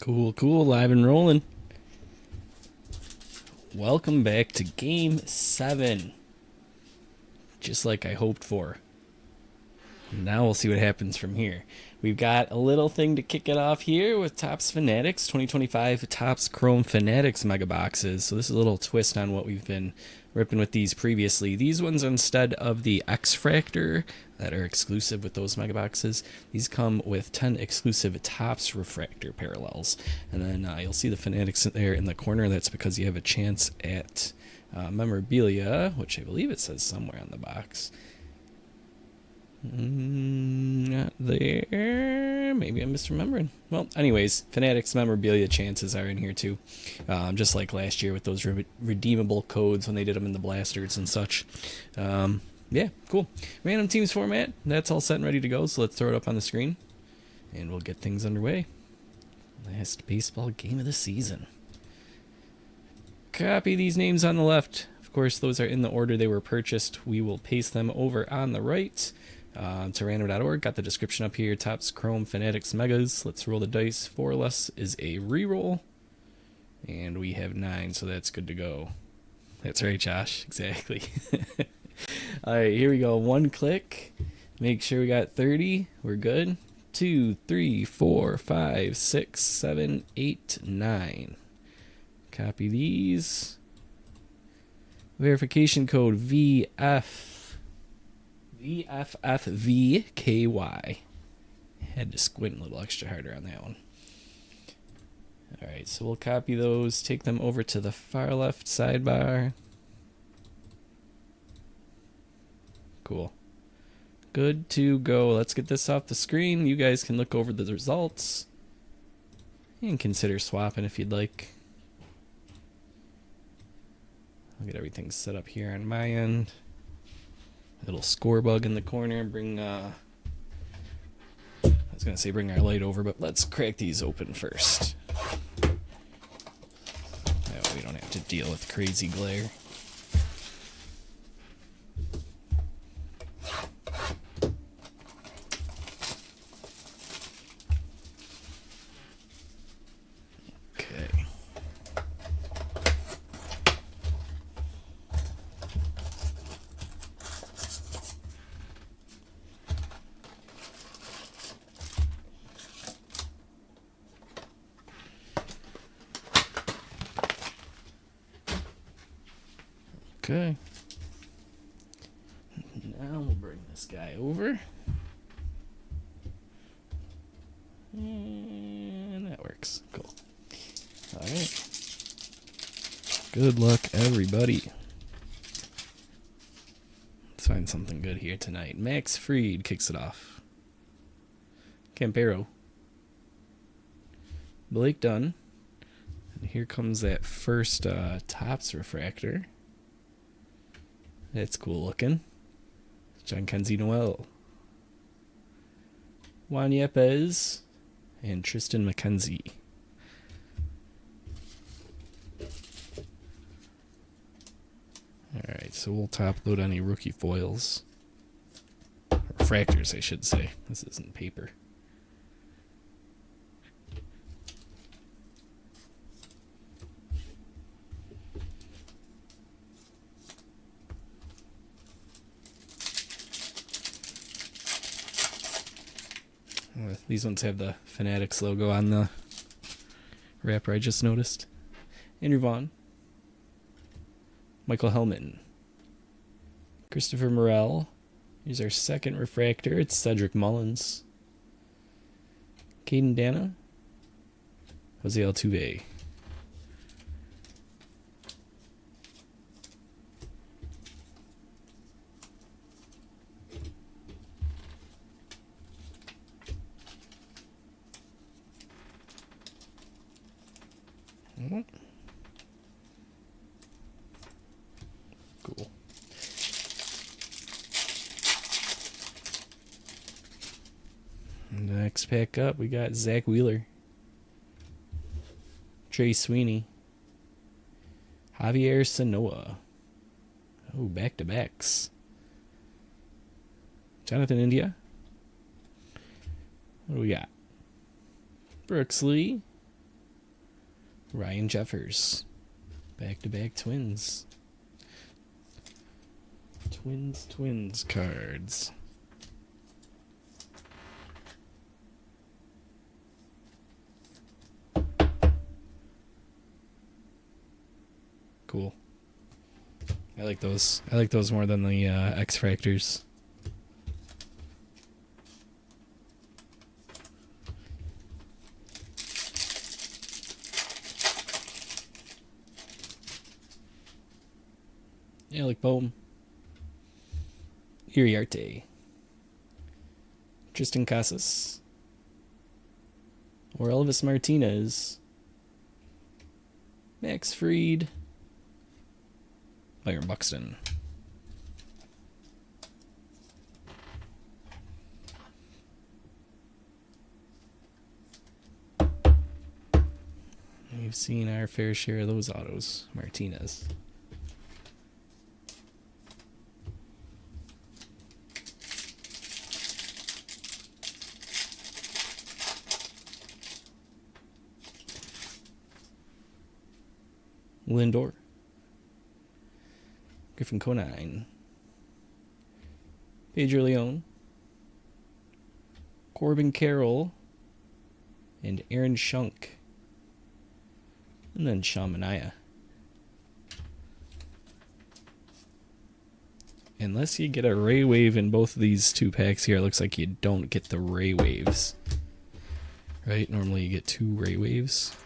Cool, cool, live and rolling. Welcome back to Game 7. Just like I hoped for. Now we'll see what happens from here. We've got a little thing to kick it off here with Topps Fanatics, 2025 Topps Chrome Fanatics Mega Boxes. So this is a little twist on what we've been ripping with these previously. These ones, instead of the X-Fractor that are exclusive with those Mega Boxes, these come with 10 exclusive Topps Refractor parallels. And then you'll see the Fanatics there in the corner. That's because you have a chance at memorabilia, which I believe it says somewhere on the box. Not there. Maybe I'm misremembering. Well, anyways, Fanatics memorabilia chances are in here too. Just like last year with those redeemable codes when they did them in the blasters and such. Yeah, cool. Random teams format. That's all set and ready to go. So let's throw it up on the screen and we'll get things underway. Last baseball game of the season. Copy these names on the left. Of course, those are in the order they were purchased. We will paste them over on the right. To random.org. Got the description up here. Topps Chrome Fanatics Megas. Let's roll the dice. 4 or less is a reroll. And we have 9, so that's good to go. That's right, Josh. Exactly. Alright, here we go. 1 click. Make sure we got 30. We're good. 2, 3, 4, 5, 6, 7, 8, 9. Copy these. Verification code VFFVKY. Had to squint a little extra harder on that one. Alright, so we'll copy those, take them over to the far left sidebar. Cool. Good to go. Let's get this off the screen. You guys can look over the results and consider swapping if you'd like. I'll get everything set up here on my end. Little score bug in the corner. Bring I was gonna say bring our light over, but let's crack these open first. That way we don't have to deal with crazy glare. Okay. Okay. Now we'll bring this guy over. And that works. Cool. Alright. Good luck, everybody. Let's find something good here tonight. Max Fried kicks it off. Campero. Blake Dunn. And here comes that first Topps Refractor. That's cool looking. John Kenzie Noel. Juan Yepes. And Tristan McKenzie. Alright, so we'll top load any rookie foils. Refractors, I should say. This isn't paper. These ones have the Fanatics logo on the wrapper, I just noticed. Andrew Vaughn. Michael Hellman. Christopher Morel. Here's our second refractor. It's Cedric Mullins. Caden Dana. Jose Altuve. Cool. Next pack up, we got Zach Wheeler, Trey Sweeney, Javier Sanoa. Oh, back-to-backs. Jonathan India. What do we got? Brooks Lee. Ryan Jeffers. Back-to-back Twins. Twins cards. Cool. I like those. I like those more than the X-Fractors. Alec Bohm. Iriarte. Tristan Casas. Or Elvis Martinez. Max Fried. Byron Buxton. We've seen our fair share of those autos. Martinez. Lindor. Griffin Conine. Pedro Leon. Corbin Carroll. And Aaron Shunk. And then Sean Manaea. Unless you get a Ray Wave in both of these two packs here, it looks like you don't get the Ray Waves. Right? Normally you get 2 Ray Waves.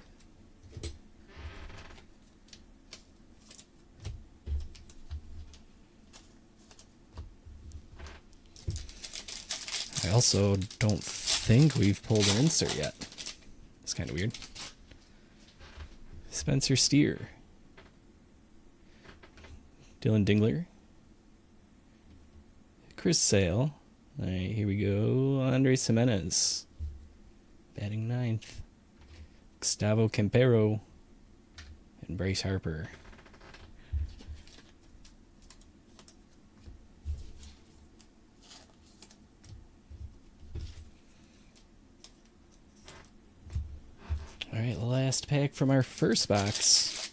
I also don't think we've pulled an insert yet. It's kind of weird. Spencer Steer. Dylan Dingler. Chris Sale. All right, here we go. Andres Jimenez. Batting 9th. Gustavo Campero. And Bryce Harper. All right, last pack from our first box.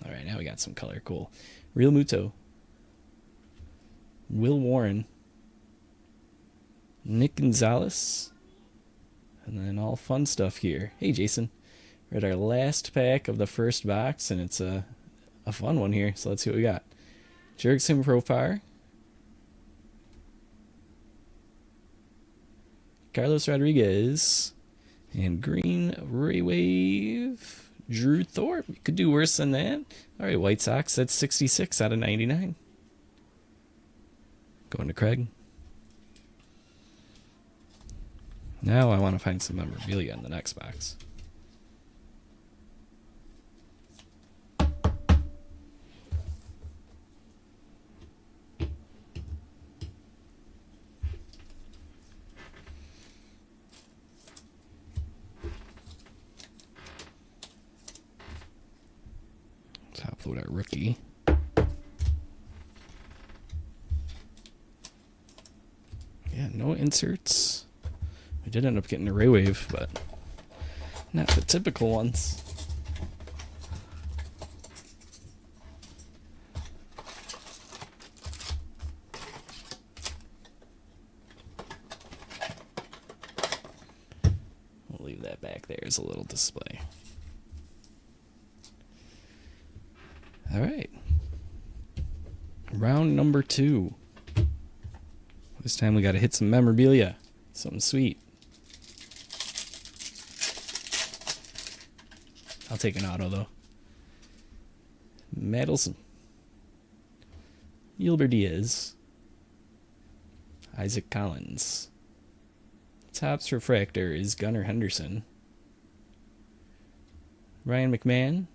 All right, now we got some color. Cool. Real Muto. Will Warren. Nick Gonzalez. And then all fun stuff here. Hey, Jason. We're at our last pack of the first box, and it's a fun one here. So let's see what we got. Jurickson Profar. Carlos Rodriguez. And green Ray Wave. Drew Thorpe. Could do worse than that. All right, White Sox. That's 66 out of 99. Going to Craig. Now I want to find some memorabilia in the next box. Top load our rookie. Yeah, no inserts. We did end up getting a Ray Wave, but not the typical ones. We'll leave that back there as a little display. All right. Round number 2. This time we got to hit some memorabilia. Something sweet. I'll take an auto, though. Madelson. Yilber Diaz. Isaac Collins. Topps refractor is Gunnar Henderson. Ryan McMahon.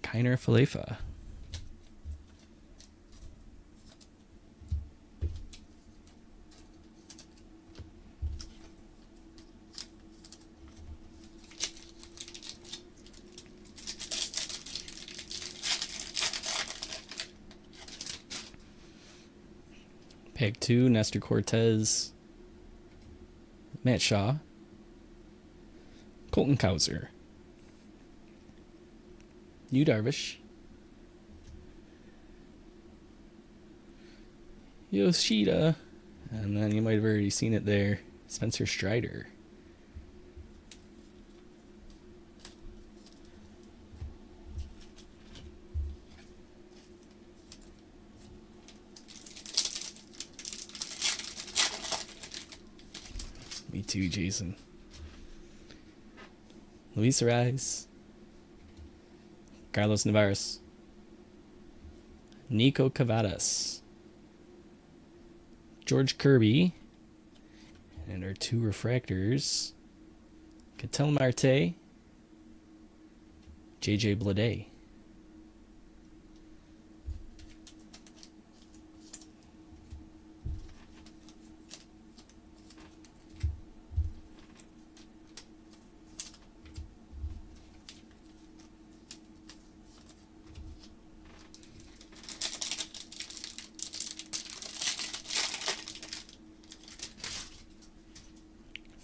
Kiner Falefa. Pack 2, Nestor Cortez, Matt Shaw, Colton Cowser, Yu Darvish, Yoshida, and then you might have already seen it there, Spencer Strider. Me too, Jason. Luis Ariz, Carlos Navarez, Nico Cavadas, George Kirby, and our 2 refractors, Ketel Marte, JJ Bleday.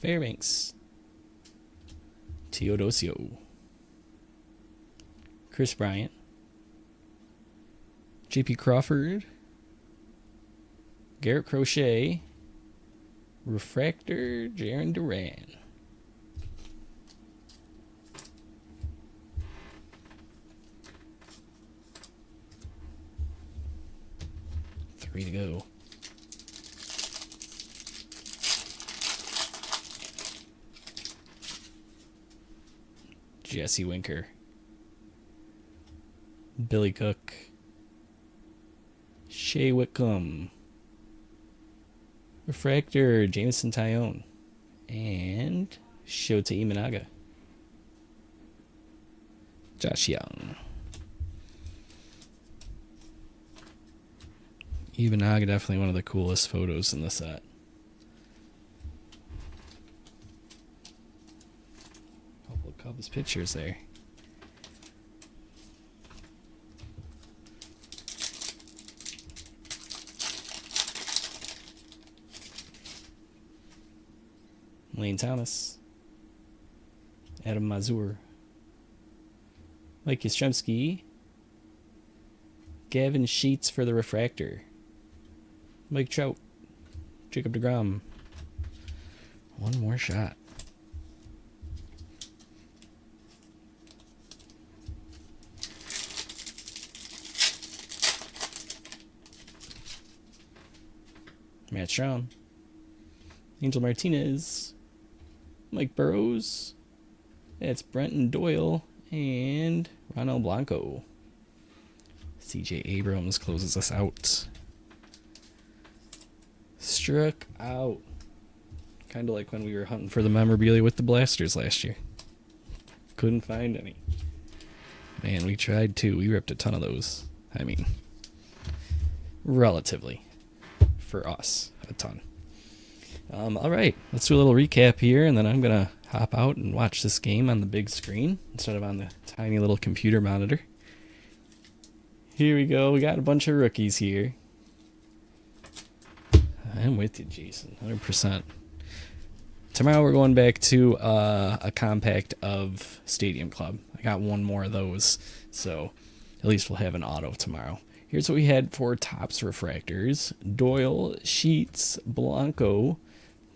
Fairbanks, Teodosio, Chris Bryant, JP Crawford, Garrett Crochet, refractor, Jarren Duran. Three to go. Jesse Winker, Billy Cook, Shea Whitcomb, refractor, Jameson Tyone, and Shota Imanaga. Josh Young. Imanaga, definitely one of the coolest photos in the set. Couple of Cubs pictures there. Lane Thomas, Adam Mazur, Mike Yastrzemski, Gavin Sheets for the refractor, Mike Trout, Jacob deGrom. One more shot. Matt Strahm, Angel Martinez, Mike Burrows, that's Brenton Doyle, and Ronald Blanco. CJ Abrams closes us out. Struck out. Kind of like when we were hunting for the memorabilia with the Blasters last year. Couldn't find any. Man, we tried too. We ripped a ton of those. I mean, relatively. For us, a ton. All right, let's do a little recap here, and then I'm going to hop out and watch this game on the big screen instead of on the tiny little computer monitor. Here we go. We got a bunch of rookies here. I'm with you, Jason, 100%. Tomorrow we're going back to a compact of Stadium Club. I got one more of those, so at least we'll have an auto tomorrow. Here's what we had for Topps refractors. Doyle, Sheets, Blanco,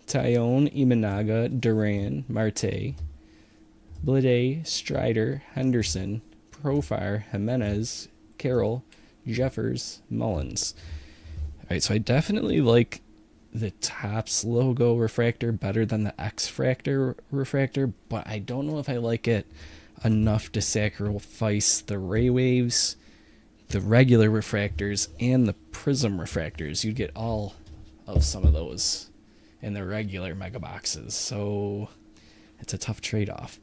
Tyone, Imanaga, Duran, Marte, Bleday, Strider, Henderson, Profar, Jimenez, Carroll, Jeffers, Mullins. All right, so I definitely like the Topps logo refractor better than the X-Fractor refractor, but I don't know if I like it enough to sacrifice the Ray Waves, the regular refractors, and the Prism refractors. You'd get all of some of those in the regular mega boxes, so it's a tough trade-off.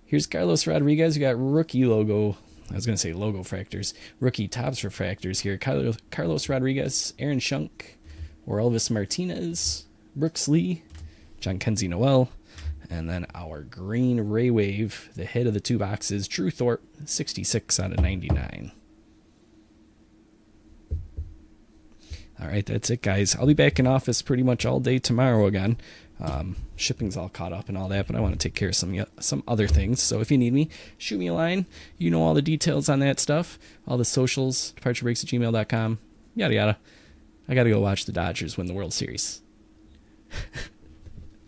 Here's Carlos Rodriguez. We got rookie logo. I was going to say logo fractors. Rookie Topps refractors here. Carlos Rodriguez, Aaron Shunk, or Elvis Martinez, Brooks Lee, John Kenzie Noel, and then our green Ray Wave, the hit of the two boxes, Drew Thorpe, 66 out of 99. All right, that's it, guys. I'll be back in office pretty much all day tomorrow again. Shipping's all caught up and all that, but I want to take care of some other things. So if you need me, shoot me a line. You know all the details on that stuff. All the socials, departurebreaks@gmail.com, yada yada. I got to go watch the Dodgers win the World Series.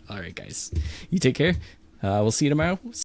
All right, guys. You take care. We'll see you tomorrow.